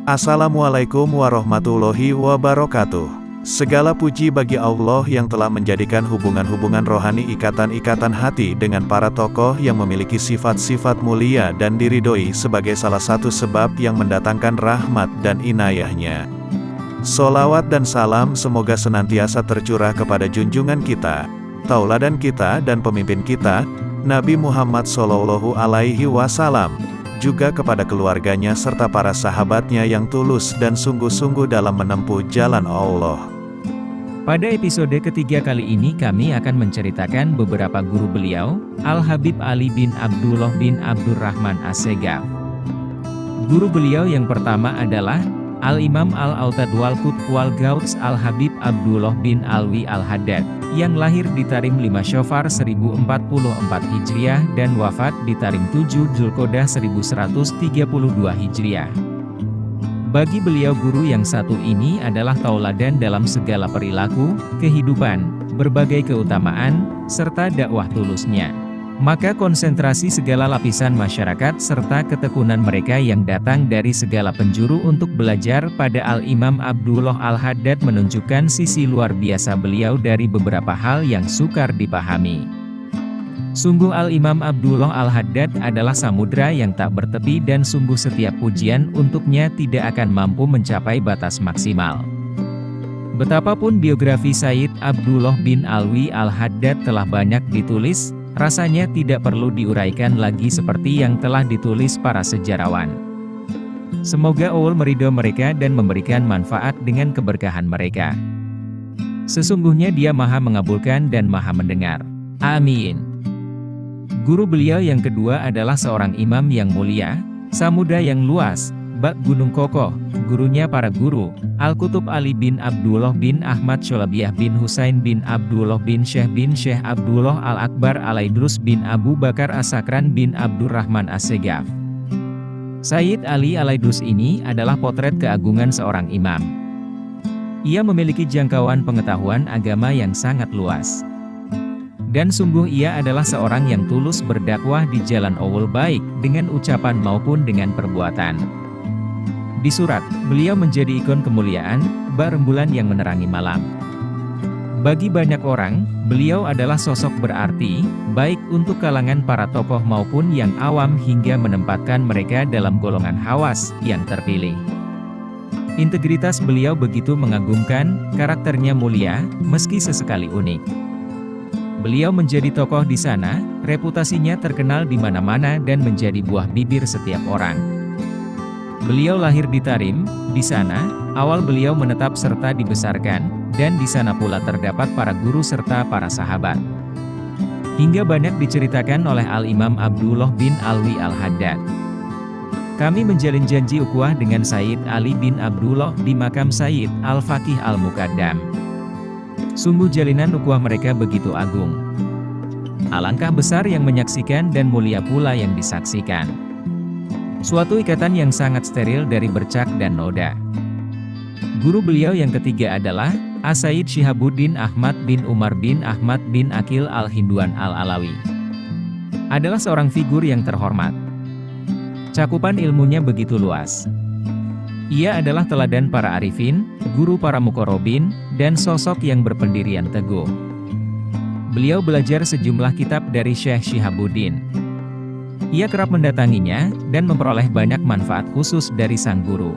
Assalamualaikum warahmatullahi wabarakatuh. Segala puji bagi Allah yang telah menjadikan hubungan-hubungan rohani ikatan-ikatan hati dengan para tokoh yang memiliki sifat-sifat mulia dan diridhoi sebagai salah satu sebab yang mendatangkan rahmat dan inayahnya. Sholawat dan salam semoga senantiasa tercurah kepada junjungan kita, tauladan kita dan pemimpin kita, Nabi Muhammad SAW, juga kepada keluarganya serta para sahabatnya yang tulus dan sungguh-sungguh dalam menempuh jalan Allah. Pada episode ketiga kali ini kami akan menceritakan beberapa guru beliau, Al-Habib Ali bin Abdullah bin Abdurrahman As-Segaf. Guru beliau yang pertama adalah Al-Imam Al-Autad wal Qutb wal Gauts Al-Habib Abdullah bin Alwi Al-Haddad, yang lahir di Tarim 5 Syawal 1044 Hijriah dan wafat di Tarim 7 Dzulqa'dah 1132 Hijriah. Bagi beliau guru yang satu ini adalah tauladan dalam segala perilaku, kehidupan, berbagai keutamaan, serta dakwah tulusnya. Maka konsentrasi segala lapisan masyarakat serta ketekunan mereka yang datang dari segala penjuru untuk belajar pada Al-Imam Abdullah Al-Haddad menunjukkan sisi luar biasa beliau dari beberapa hal yang sukar dipahami. Sungguh Al-Imam Abdullah Al-Haddad adalah samudra yang tak bertepi dan sungguh setiap pujian untuknya tidak akan mampu mencapai batas maksimal. Betapapun biografi Sayyid Abdullah bin Alwi Al-Haddad telah banyak ditulis, rasanya tidak perlu diuraikan lagi seperti yang telah ditulis para sejarawan. Semoga Allah meridho mereka dan memberikan manfaat dengan keberkahan mereka. Sesungguhnya Dia Maha Mengabulkan dan Maha Mendengar. Amin. Guru beliau yang kedua adalah seorang imam yang mulia, samudra yang luas, bak gunung kokoh, gurunya para guru, Al-Qutb Ali bin Abdullah bin Ahmad Syolabiyah bin Husain bin Abdullah bin Syekh Abdullah Al-Akbar Al-Aidrus bin Abu Bakar As-Sakran bin Abdurrahman As-Segaf. Sayyid Ali Al-Aidrus ini adalah potret keagungan seorang imam. Ia memiliki jangkauan pengetahuan agama yang sangat luas. Dan sungguh ia adalah seorang yang tulus berdakwah di jalan Allah baik dengan ucapan maupun dengan perbuatan. Di surat, beliau menjadi ikon kemuliaan, bak rembulan yang menerangi malam. Bagi banyak orang, beliau adalah sosok berarti, baik untuk kalangan para tokoh maupun yang awam hingga menempatkan mereka dalam golongan hawas yang terpilih. Integritas beliau begitu mengagumkan, karakternya mulia, meski sesekali unik. Beliau menjadi tokoh di sana, reputasinya terkenal di mana-mana dan menjadi buah bibir setiap orang. Beliau lahir di Tarim, di sana, awal beliau menetap serta dibesarkan, dan di sana pula terdapat para guru serta para sahabat. Hingga banyak diceritakan oleh Al-Imam Abdullah bin Alwi Al-Haddad. Kami menjalin janji ukhuwah dengan Sayyid Ali bin Abdullah di makam Sayyid Al-Faqih Al-Muqaddam. Sungguh jalinan ukhuwah mereka begitu agung. Alangkah besar yang menyaksikan dan mulia pula yang disaksikan. Suatu ikatan yang sangat steril dari bercak dan noda. Guru beliau yang ketiga adalah As-Sayyid Syihabuddin Ahmad bin Umar bin Ahmad bin Aqil Al-Hinduan Al-Alawi. Adalah seorang figur yang terhormat. Cakupan ilmunya begitu luas. Ia adalah teladan para arifin, guru para muqarrabin, dan sosok yang berpendirian teguh. Beliau belajar sejumlah kitab dari Syekh Syihabuddin. Ia kerap mendatanginya, dan memperoleh banyak manfaat khusus dari sang guru.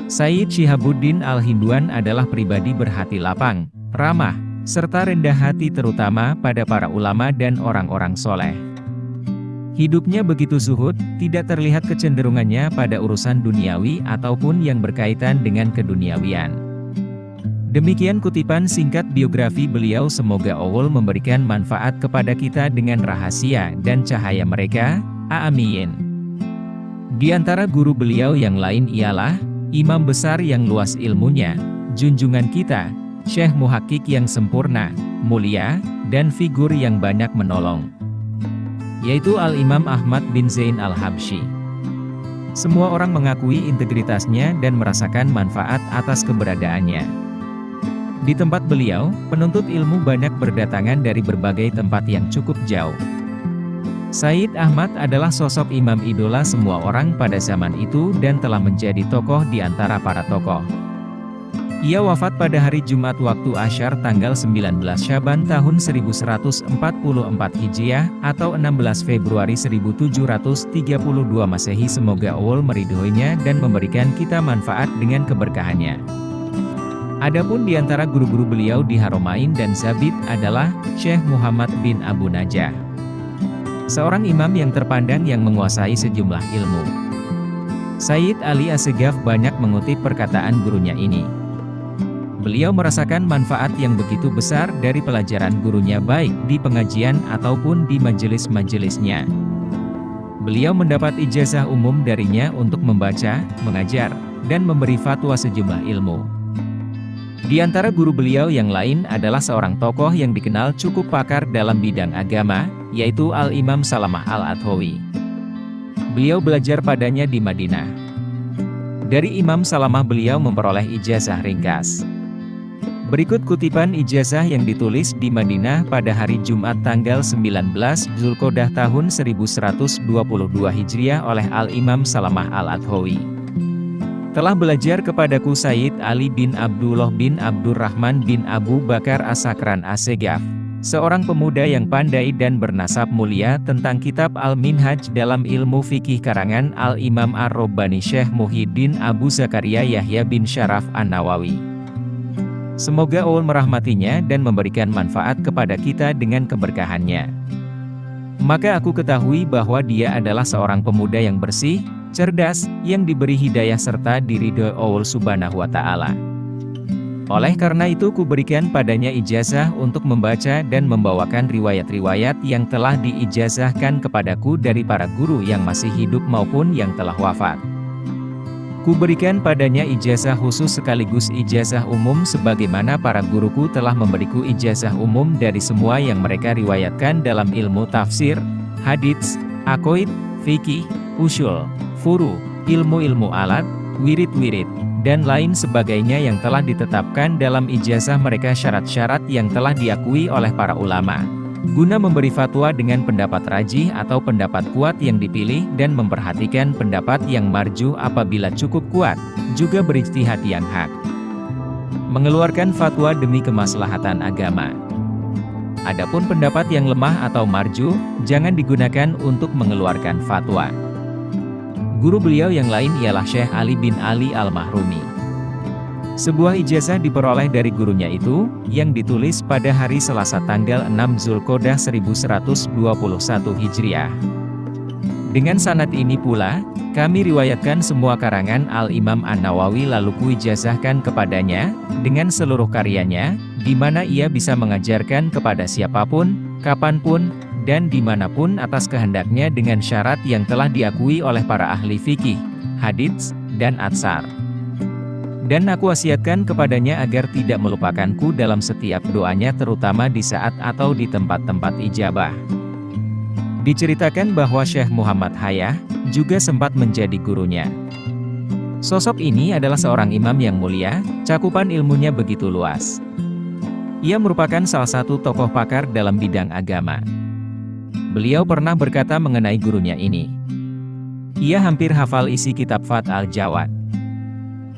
Sayyid Syihabuddin Al-Hinduan adalah pribadi berhati lapang, ramah, serta rendah hati terutama pada para ulama dan orang-orang soleh. Hidupnya begitu zuhud, tidak terlihat kecenderungannya pada urusan duniawi ataupun yang berkaitan dengan keduniawian. Demikian kutipan singkat biografi beliau, semoga Allah memberikan manfaat kepada kita dengan rahasia dan cahaya mereka, amin. Di antara guru beliau yang lain ialah, imam besar yang luas ilmunya, junjungan kita, Syekh Muhakkik yang sempurna, mulia, dan figur yang banyak menolong, yaitu Al-Imam Ahmad bin Zain Al-Habsyi. Semua orang mengakui integritasnya dan merasakan manfaat atas keberadaannya. Di tempat beliau, penuntut ilmu banyak berdatangan dari berbagai tempat yang cukup jauh. Said Ahmad adalah sosok imam idola semua orang pada zaman itu dan telah menjadi tokoh di antara para tokoh. Ia wafat pada hari Jumat waktu Asyar tanggal 19 Syaban tahun 1144 Hijriah atau 16 Februari 1732 Masehi. Semoga Allah meridhoinya dan memberikan kita manfaat dengan keberkahannya. Adapun di antara guru-guru beliau di Haromain dan Zabit adalah Syekh Muhammad bin Abu Najah, seorang imam yang terpandang yang menguasai sejumlah ilmu. Sayyid Ali Assegaf banyak mengutip perkataan gurunya ini. Beliau merasakan manfaat yang begitu besar dari pelajaran gurunya baik di pengajian ataupun di majelis-majelisnya. Beliau mendapat ijazah umum darinya untuk membaca, mengajar, dan memberi fatwa sejumlah ilmu. Di antara guru beliau yang lain adalah seorang tokoh yang dikenal cukup pakar dalam bidang agama, yaitu Al-Imam Salamah Al-Adhawi. Beliau belajar padanya di Madinah. Dari Imam Salamah beliau memperoleh ijazah ringkas. Berikut kutipan ijazah yang ditulis di Madinah pada hari Jumat tanggal 19 Zulqa'dah tahun 1122 Hijriah oleh Al-Imam Salamah Al-Adhawi. Telah belajar kepadaku Sayyid Ali bin Abdullah bin Abdurrahman bin Abu Bakar As-Sakran Assegaf, seorang pemuda yang pandai dan bernasab mulia, tentang kitab Al-Minhaj dalam ilmu fikih karangan Al-Imam Ar-Rabbani Syekh Muhyiddin Abu Zakaria Yahya bin Syaraf An-Nawawi. Semoga Allah merahmatinya dan memberikan manfaat kepada kita dengan keberkahannya. Maka aku ketahui bahwa dia adalah seorang pemuda yang bersih, cerdas, yang diberi hidayah serta diridhoi Allah Subhanahu wa Ta'ala. Oleh karena itu kuberikan padanya ijazah untuk membaca dan membawakan riwayat-riwayat yang telah diijazahkan kepadaku dari para guru yang masih hidup maupun yang telah wafat. Kuberikan padanya ijazah khusus sekaligus ijazah umum sebagaimana para guruku telah memberiku ijazah umum dari semua yang mereka riwayatkan dalam ilmu tafsir, hadits, aqaid, fikih, usyul, furu, ilmu-ilmu alat, wirid-wirid, dan lain sebagainya yang telah ditetapkan dalam ijazah mereka, syarat-syarat yang telah diakui oleh para ulama, guna memberi fatwa dengan pendapat rajih atau pendapat kuat yang dipilih dan memperhatikan pendapat yang marjuh apabila cukup kuat, juga berijtihad yang hak. Mengeluarkan fatwa demi kemaslahatan agama. Adapun pendapat yang lemah atau marjuh, jangan digunakan untuk mengeluarkan fatwa. Guru beliau yang lain ialah Syekh Ali bin Ali Al-Mahrumi. Sebuah ijazah diperoleh dari gurunya itu, yang ditulis pada hari Selasa tanggal 6 Zulqa'dah 1121 Hijriah. Dengan sanad ini pula, kami riwayatkan semua karangan Al-Imam An-Nawawi lalu kuijazahkan kepadanya, dengan seluruh karyanya, di mana ia bisa mengajarkan kepada siapapun, kapanpun, dan dimanapun atas kehendaknya dengan syarat yang telah diakui oleh para ahli fikih, hadits, dan atsar. Dan aku wasiatkan kepadanya agar tidak melupakanku dalam setiap doanya, terutama di saat atau di tempat-tempat ijabah. Diceritakan bahwa Syekh Muhammad Hayah juga sempat menjadi gurunya. Sosok ini adalah seorang imam yang mulia, cakupan ilmunya begitu luas. Ia merupakan salah satu tokoh pakar dalam bidang agama. Beliau pernah berkata mengenai gurunya ini, ia hampir hafal isi kitab Fath al-Jawad.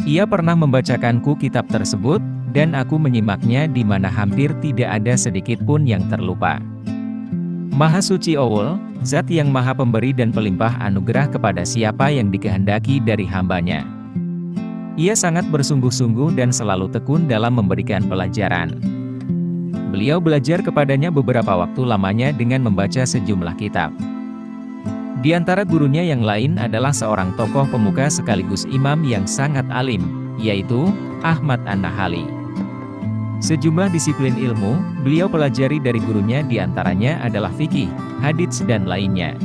Ia pernah membacakanku kitab tersebut, dan aku menyimaknya di mana hampir tidak ada sedikit pun yang terlupa. Maha suci Allah, Zat yang maha pemberi dan pelimpah anugerah kepada siapa yang dikehendaki dari hambanya. Ia sangat bersungguh-sungguh dan selalu tekun dalam memberikan pelajaran. Beliau belajar kepadanya beberapa waktu lamanya dengan membaca sejumlah kitab. Di antara gurunya yang lain adalah seorang tokoh pemuka sekaligus imam yang sangat alim, yaitu Ahmad An-Nahali. Sejumlah disiplin ilmu, beliau pelajari dari gurunya, diantaranya adalah fikih, hadits dan lainnya.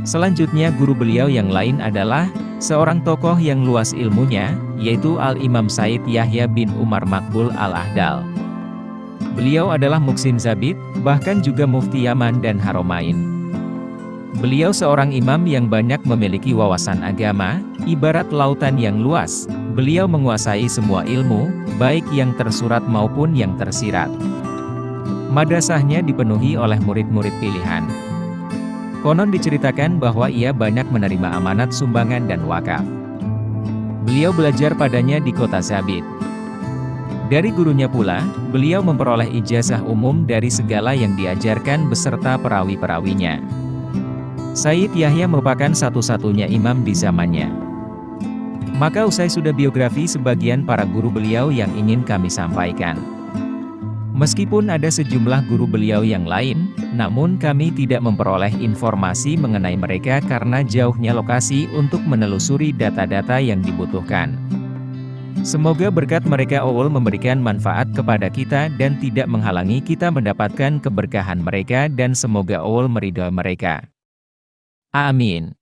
Selanjutnya guru beliau yang lain adalah seorang tokoh yang luas ilmunya, yaitu Al-Imam Said Yahya bin Umar Makbul Al-Ahdal. Beliau adalah Muksin Zabit, bahkan juga Mufti Yaman dan Haromain. Beliau seorang imam yang banyak memiliki wawasan agama, ibarat lautan yang luas. Beliau menguasai semua ilmu, baik yang tersurat maupun yang tersirat. Madrasahnya dipenuhi oleh murid-murid pilihan. Konon diceritakan bahwa ia banyak menerima amanat sumbangan dan wakaf. Beliau belajar padanya di kota Zabid. Dari gurunya pula, beliau memperoleh ijazah umum dari segala yang diajarkan beserta perawi-perawinya. Sayyid Yahya merupakan satu-satunya imam di zamannya. Maka usai sudah biografi sebagian para guru beliau yang ingin kami sampaikan. Meskipun ada sejumlah guru beliau yang lain, namun kami tidak memperoleh informasi mengenai mereka karena jauhnya lokasi untuk menelusuri data-data yang dibutuhkan. Semoga berkat mereka Allah memberikan manfaat kepada kita dan tidak menghalangi kita mendapatkan keberkahan mereka dan semoga Allah meridhoi mereka. Amin.